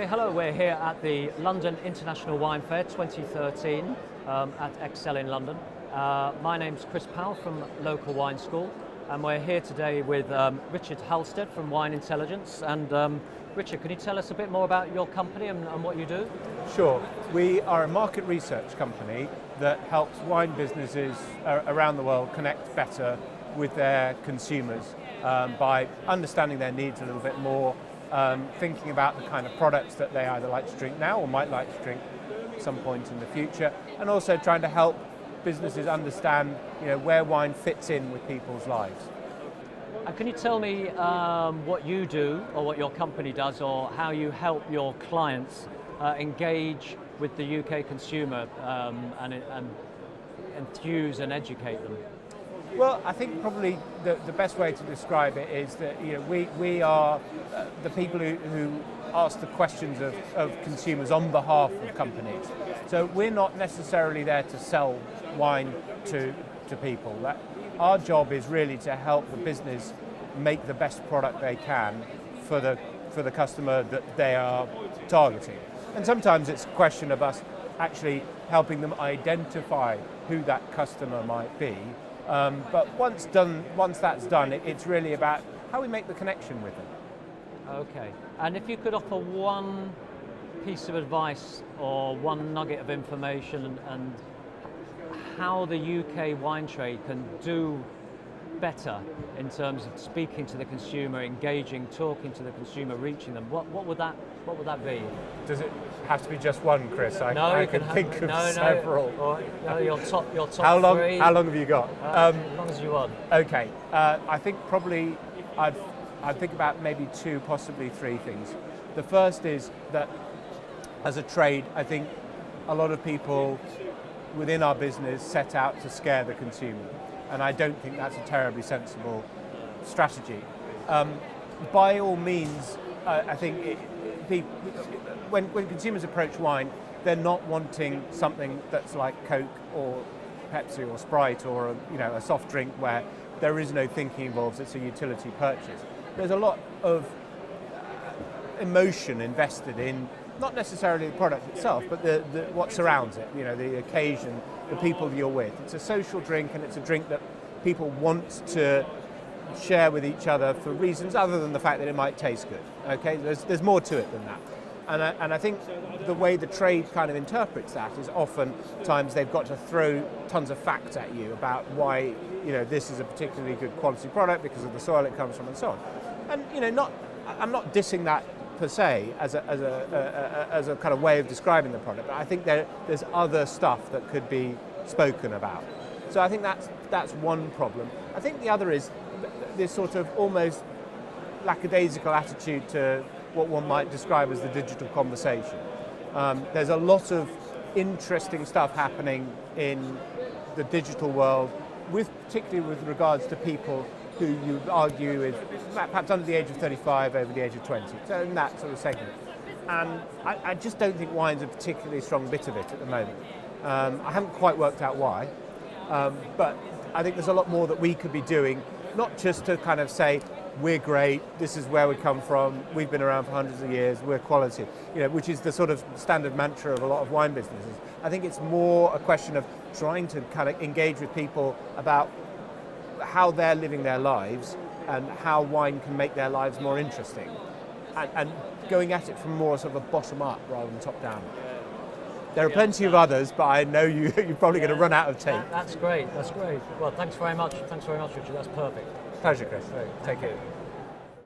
Okay, hello, we're here at the London International Wine Fair 2013 at Excel in London. My name's Chris Powell from Local Wine School, and we're here today with Richard Halstead from Wine Intelligence. And Richard, can you tell us a bit more about your company and what you do? Sure. We are a market research company that helps wine businesses around the world connect better with their consumers by understanding their needs a little bit more, thinking about the kind of products that they either like to drink now or might like to drink at some point in the future, and also trying to help businesses understand, where wine fits in with people's lives. And can you tell me what you do, or what your company does, or how you help your clients engage with the UK consumer and enthuse and educate them? Well, I think probably the best way to describe it is that we are the people who ask the questions of consumers on behalf of companies. So we're not necessarily there to sell wine to people. Our job is really to help the business make the best product they can for the customer that they are targeting. And sometimes it's a question of us actually helping them identify who that customer might be. But once that's done, it's really about how we make the connection with them. Okay, and if you could offer one piece of advice or one nugget of information and how the UK wine trade can do better in terms of speaking to the consumer, engaging, talking to the consumer, reaching them, what would that be? Does it have to be just one, Chris? I can think of several. No, your top how long, three. How long have you got? As long as you want. Okay, I think probably I'd think about maybe two, possibly three things. The first is that as a trade, I think a lot of people within our business set out to scare the consumer, and I don't think that's a terribly sensible strategy. By all means, I think when consumers approach wine, they're not wanting something that's like Coke or Pepsi or Sprite or a soft drink where there is no thinking involved. It's a utility purchase. There's a lot of emotion invested in not necessarily the product itself, but the what surrounds it. The occasion, the people you're with. It's a social drink, and it's a drink that people want to share with each other for reasons other than the fact that it might taste good. Okay, there's more to it than that. And I think the way the trade kind of interprets that is oftentimes they've got to throw tons of facts at you about why this is a particularly good quality product because of the soil it comes from and so on. And I'm not dissing that per se as a kind of way of describing the product, but I think there's other stuff that could be spoken about. So I think that's one problem. I think the other is this sort of almost lackadaisical attitude to what one might describe as the digital conversation. There's a lot of interesting stuff happening in the digital world, particularly with regards to people who you argue is perhaps under the age of 35, over the age of 20, so in that sort of segment. And I just don't think wine's a particularly strong bit of it at the moment. I haven't quite worked out why, but I think there's a lot more that we could be doing, not just to kind of say, we're great, this is where we come from, we've been around for hundreds of years, we're quality, which is the sort of standard mantra of a lot of wine businesses. I think it's more a question of trying to kind of engage with people about how they're living their lives and how wine can make their lives more interesting, and going at it from more sort of a bottom up rather than top down. There are plenty of others, but I know you're probably going to run out of tape. That's great. Well, thanks very much, Richard. That's perfect. Pleasure, Chris. Take care.